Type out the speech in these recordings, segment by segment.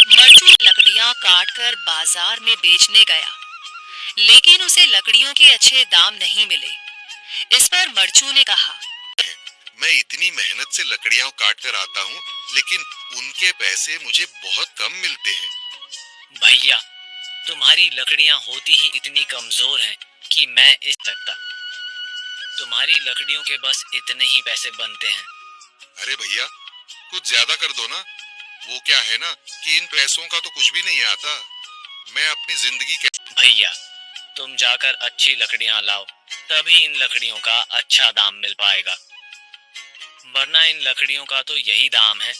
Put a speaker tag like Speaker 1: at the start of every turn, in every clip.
Speaker 1: मरचू लकड़ियां काटकर बाजार में बेचने गया, लेकिन उसे लकड़ियों के अच्छे दाम नहीं मिले। इस पर मरचू ने कहा,
Speaker 2: मैं इतनी मेहनत से लकड़ियां काट कर आता हूँ, लेकिन उनके पैसे मुझे बहुत कम मिलते हैं।
Speaker 3: भैया, तुम्हारी लकड़ियां होती ही इतनी कमजोर हैं कि मैं इस सकता। तुम्हारी लकड़ियों के बस इतने ही पैसे बनते हैं।
Speaker 2: अरे भैया, कुछ ज्यादा कर दो ना। वो क्या है ना कि इन पैसों का तो कुछ भी नहीं आता। मैं अपनी जिंदगी
Speaker 3: भैया, तुम जाकर अच्छी लकड़ियां लाओ, तभी इन लकड़ियों का अच्छा दाम मिल पाएगा, वरना इन लकड़ियों का तो यही दाम है।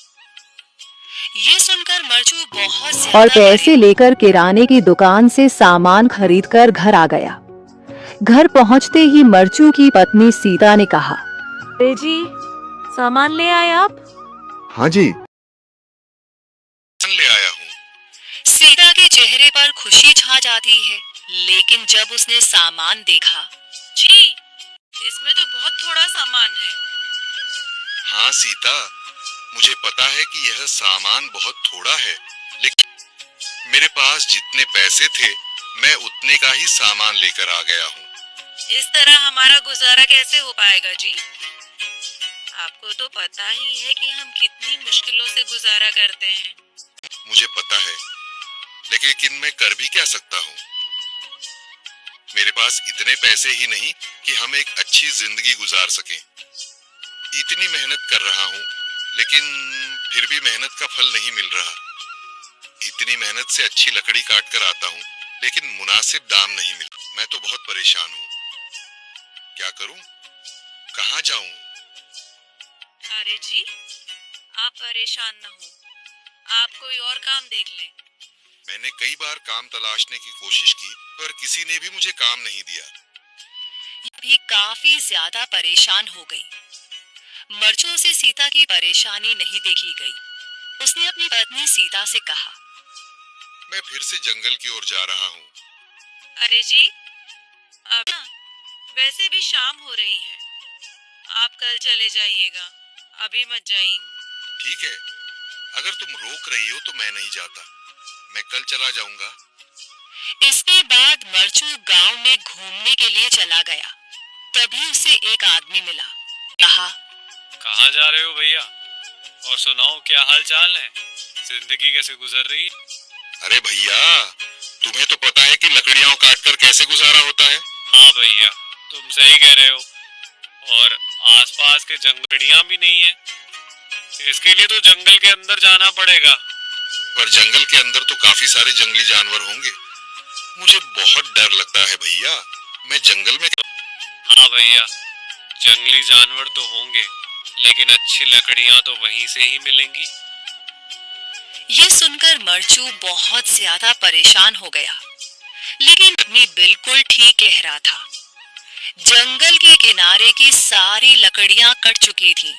Speaker 1: ये सुनकर मरचू बहुत ज्यादा
Speaker 4: और पैसे लेकर किराने की दुकान से सामान खरीदकर घर आ गया। घर पहुंचते ही मरचू की पत्नी सीता ने कहा,
Speaker 5: अरे जी, सामान ले आए आप?
Speaker 2: हाँ जी, ले आया हूँ।
Speaker 1: सीता के चेहरे पर खुशी छा जाती है, लेकिन जब उसने सामान देखा,
Speaker 5: जी, इसमें तो बहुत थोड़ा सामान है।
Speaker 2: हाँ सीता, मुझे पता है कि यह सामान बहुत थोड़ा है, लेकिन मेरे पास जितने पैसे थे मैं उतने का ही सामान लेकर आ गया हूँ।
Speaker 5: इस तरह हमारा गुजारा कैसे हो पाएगा जी? आपको तो पता ही है कि हम कितनी मुश्किलों से गुजारा करते हैं।
Speaker 2: मुझे पता है, लेकिन मैं कर भी क्या सकता हूँ। मेरे पास इतने पैसे ही नहीं कि हम एक अच्छी जिंदगी गुजार सकें। इतनी मेहनत कर रहा हूँ, लेकिन फिर भी मेहनत का फल नहीं मिल रहा। इतनी मेहनत से अच्छी लकड़ी काट कर आता हूँ, लेकिन मुनासिब दाम नहीं मिल। मैं तो बहुत परेशान हूँ। क्या करूँ, कहाँ जाऊँ?
Speaker 5: अरे जी, आप परेशान न हो, आप कोई और काम देख लें।
Speaker 2: मैंने कई बार काम तलाशने की कोशिश की, पर किसी ने भी मुझे काम नहीं दिया।
Speaker 1: भी काफी ज्यादा परेशान हो गई। मरचू से सीता की परेशानी नहीं देखी गई। उसने अपनी पत्नी सीता से कहा,
Speaker 2: मैं फिर से जंगल की ओर जा रहा हूँ।
Speaker 5: अरे जी, अब ना वैसे भी शाम हो रही है, आप कल चले जाइएगा, अभी मत जाइए।
Speaker 2: ठीक है, अगर तुम रोक रही हो तो मैं नहीं जाता। मैं कल चला जाऊंगा।
Speaker 1: इसके बाद मरचू गांव में घूमने के लिए चला गया। तभी उसे एक आदमी मिला। कहा,
Speaker 3: कहाँ जा रहे हो भैया? और सुनाओ, क्या हाल चाल है? जिंदगी कैसे गुजर रही है?
Speaker 2: अरे भैया, तुम्हें तो पता है कि लकड़ियां काटकर कैसे गुजारा होता है।
Speaker 3: हाँ भैया, तुम सही कह रहे हो। और आसपास के जंगलियां भी नहीं है, इसके लिए तो जंगल के अंदर जाना पड़ेगा।
Speaker 2: पर जंगल के अंदर तो काफी सारे जंगली जानवर होंगे। मुझे बहुत डर लगता है भैया। मैं जंगल में।
Speaker 3: हाँ भैया, जंगली जानवर तो होंगे, लेकिन अच्छी लकड़ियां तो वहीं से ही मिलेंगी।
Speaker 1: ये सुनकर मरचू बहुत ज्यादा परेशान हो गया, लेकिन आदमी बिल्कुल ठीक कह रहा था। जंगल के किनारे की सारी लकड़ियां कट चुकी थीं।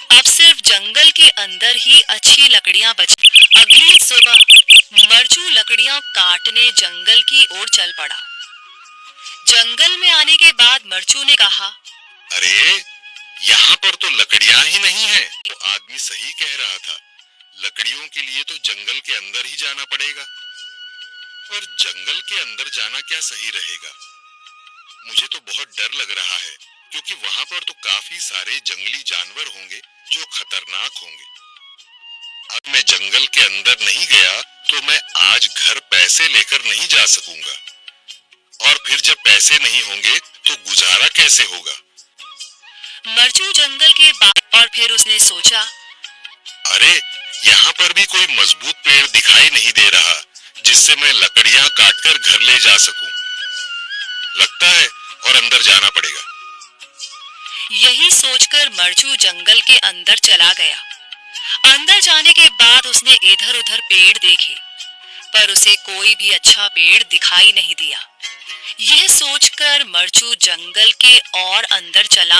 Speaker 1: अब सिर्फ जंगल के अंदर ही अच्छी लकड़ियां बची। अगली सुबह मरचू लकड़ियां काटने जंगल की ओर चल पड़ा। जंगल में आने के बाद मरचू ने कहा,
Speaker 2: अरे, यहाँ पर तो लकड़ियां ही नहीं है। तो आदमी सही कह रहा था। लकड़ियों के लिए तो जंगल के अंदर ही जाना पड़ेगा। पर जंगल के अंदर जाना क्या सही रहेगा? मुझे तो बहुत डर लग रहा है, क्योंकि वहां पर तो काफी सारे जंगली जानवर होंगे जो खतरनाक होंगे। अब मैं जंगल के अंदर नहीं गया तो मैं आज घर पैसे लेकर नहीं जा सकूंगा। और फिर जब पैसे नहीं होंगे तो गुजारा कैसे होगा?
Speaker 1: मरचू जंगल के बाहर और फिर उसने सोचा,
Speaker 2: अरे, यहाँ पर भी कोई मजबूत पेड़ दिखाई नहीं दे रहा जिससे मैं लकड़ियां काटकर घर ले जा सकूं। लगता है और अंदर जाना पड़ेगा।
Speaker 1: यही सोचकर मरचू जंगल के अंदर चला गया। अंदर जाने के बाद उसने इधर उधर पेड़ देखे, पर उसे कोई भी अच्छा पेड़ दिखाई नहीं दिया। यह सोचकर मरचू जंगल के और अंदर चला